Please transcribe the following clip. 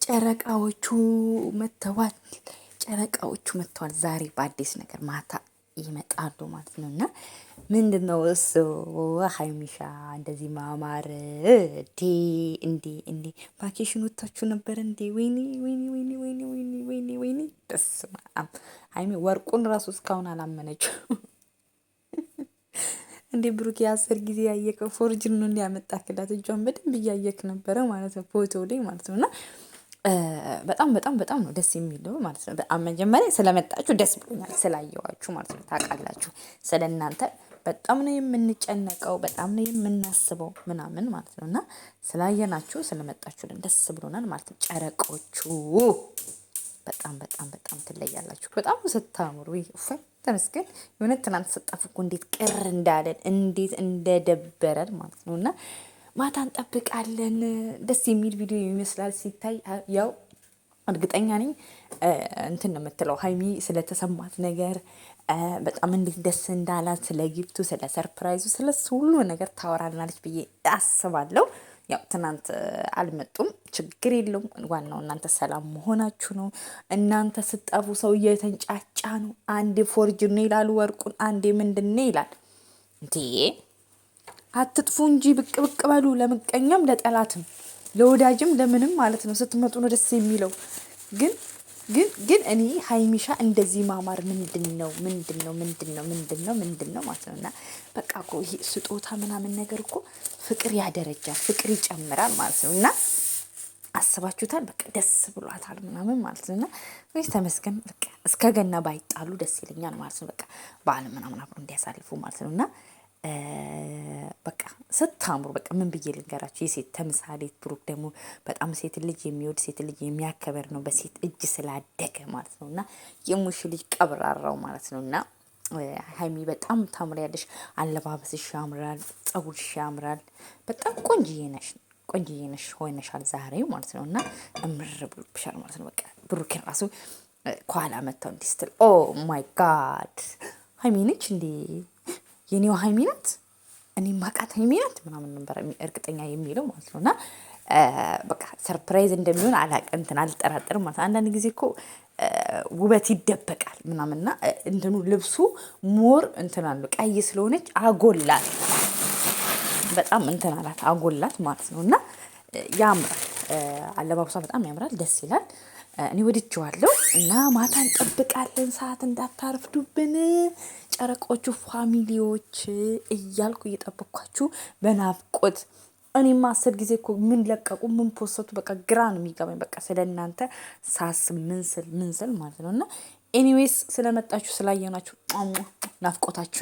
ጨረቃዎቹ መጥተዋል። ጨረቃዎቹ መጥተዋል። ዛሬ በአዲስ ነገር ማታ ይመጣሉ ማለት ነው። እና ምንድነው እሱ ሀይሚሻ እንደዚህ ማማር እንዴ ቫኬሽን ወጥታችሁ ነበር እንዴ? ወይኔ ወይኔ ወይኔ ወይኔ ወይኔ ወይኔ ወይኔ በስመ አብ። ሀይሚ ወርቁን ራሱ እስካሁን አላመነችው እንዴ ብሩክ 10 ጊዜ ያየከው ፎርጅን ነው እንዲያመጣክላት እጇን በደንብ እያየክ ነበረ ማለት ነው፣ ፎቶ ላይ ማለት ነው። እና በጣም በጣም በጣም ነው ደስ የሚለው ማለት ነው። በጣም መጀመሪያ ስለመጣችሁ ደስ ብሎኛል፣ ስላየዋችሁ ማለት ነው። ታውቃላችሁ ስለ እናንተ በጣም ነው የምንጨነቀው፣ በጣም ነው የምናስበው ምናምን ማለት ነው። እና ስላየናችሁ ስለመጣችሁልን ደስ ብሎናል ማለት ነው። ጨረቆቹ በጣም በጣም በጣም ትለያላችሁ። በጣም ስታምሩ ይፈ ተመስገን። የሆነ ትናንት ስጠፉ እኮ እንዴት ቅር እንዳለን እንዴት እንደደበረን ማለት ነው። እና ማታ እንጠብቃለን። ደስ የሚል ቪዲዮ ይመስላል ሲታይ። ያው እርግጠኛ ነኝ እንትን ነው የምትለው ሀይሚ ስለተሰማት ነገር በጣም እንዴት ደስ እንዳላት፣ ስለ ጊፍቱ፣ ስለ ሰርፕራይዙ፣ ስለ ሁሉ ነገር ታወራልናለች ብዬ አስባለሁ። ያው ትናንት አልመጡም፣ ችግር የለውም። ዋናው እናንተ ሰላም መሆናችሁ ነው። እናንተ ስጠፉ ሰው እየተንጫጫ ነው። አንዴ ፎርጅ ነው ይላሉ ወርቁን፣ አንዴ ምንድን ነው ይላል። እንዴ አትጥፉ እንጂ ብቅ ብቅ በሉ። ለምቀኛም ለጠላትም ለወዳጅም ለምንም ማለት ነው። ስትመጡ ነው ደስ የሚለው። ግን እኔ ሀይሚሻ እንደዚህ ማማር ምንድን ነው ማለት ነው። እና በቃ እኮ ይሄ ስጦታ ምናምን ነገር እኮ ፍቅር ያደረጃል፣ ፍቅር ይጨምራል ማለት ነው። እና አስባችሁታል? በቃ ደስ ብሏታል ምናምን ማለት ነው። እና ወይስ ተመስገን በቃ እስከ ገና ባይጣሉ ደስ ይለኛል ማለት ነው። በቃ በዓል ምናምን አብሮ እንዲያሳልፉ ማለት ነው። እና በቃ ስታምሩ በቃ ምን ብዬ ልንገራችሁ። የሴት ተምሳሌት ብሩክ ደግሞ በጣም ሴት ልጅ የሚወድ ሴት ልጅ የሚያከበር ነው፣ በሴት እጅ ስላደገ ማለት ነው። እና የሙሽ ልጅ ቀብራራው ማለት ነው። እና ሀይሚ በጣም ታምሪያለሽ፣ አለባበስሽ ያምራል፣ ጸጉርሽ ያምራል፣ በጣም ቆንጅዬ ነሽ ሆነሻል ዛሬ ማለት ነው። እና እምር ብሎብሻል ማለት ነው። በቃ ብሩክን ራሱ ከኋላ መጥተው እንዲህ ስትል ኦ ማይ ጋድ ሀይሚ ነች እንዴ? የኔዋ ሀይሚ ናት፣ እኔ ማቃት ሀይሚ ናት ምናምን ነበር እርግጠኛ የሚለው ማለት ነው። እና በቃ ሰርፕራይዝ እንደሚሆን እንትን አልጠራጠርም ማለት። አንዳንድ ጊዜ እኮ ውበት ይደበቃል ምናምንና እንትኑ ልብሱ ሞር እንትን አለው፣ ቀይ ስለሆነች አጎላት፣ በጣም እንትን አላት አጎላት ማለት ነው። እና ያምራል፣ አለባበሷ በጣም ያምራል፣ ደስ ይላል። እኔ ወድጄዋለሁ። እና ማታ እንጠብቃለን፣ ሰዓት እንዳታረፍዱብን ጨረቆቹ ፋሚሊዎች እያልኩ እየጠበቅኳችሁ በናፍቆት። እኔማ 10 ጊዜ እኮ ምን ለቀቁ ምን ፖስቱ፣ በቃ ግራ ነው የሚገባኝ። በቃ ስለ እናንተ ሳስብ ምን ስል ማለት ነው። እና ኤኒዌይስ ስለመጣችሁ ስላየናችሁ ናፍቆታችሁ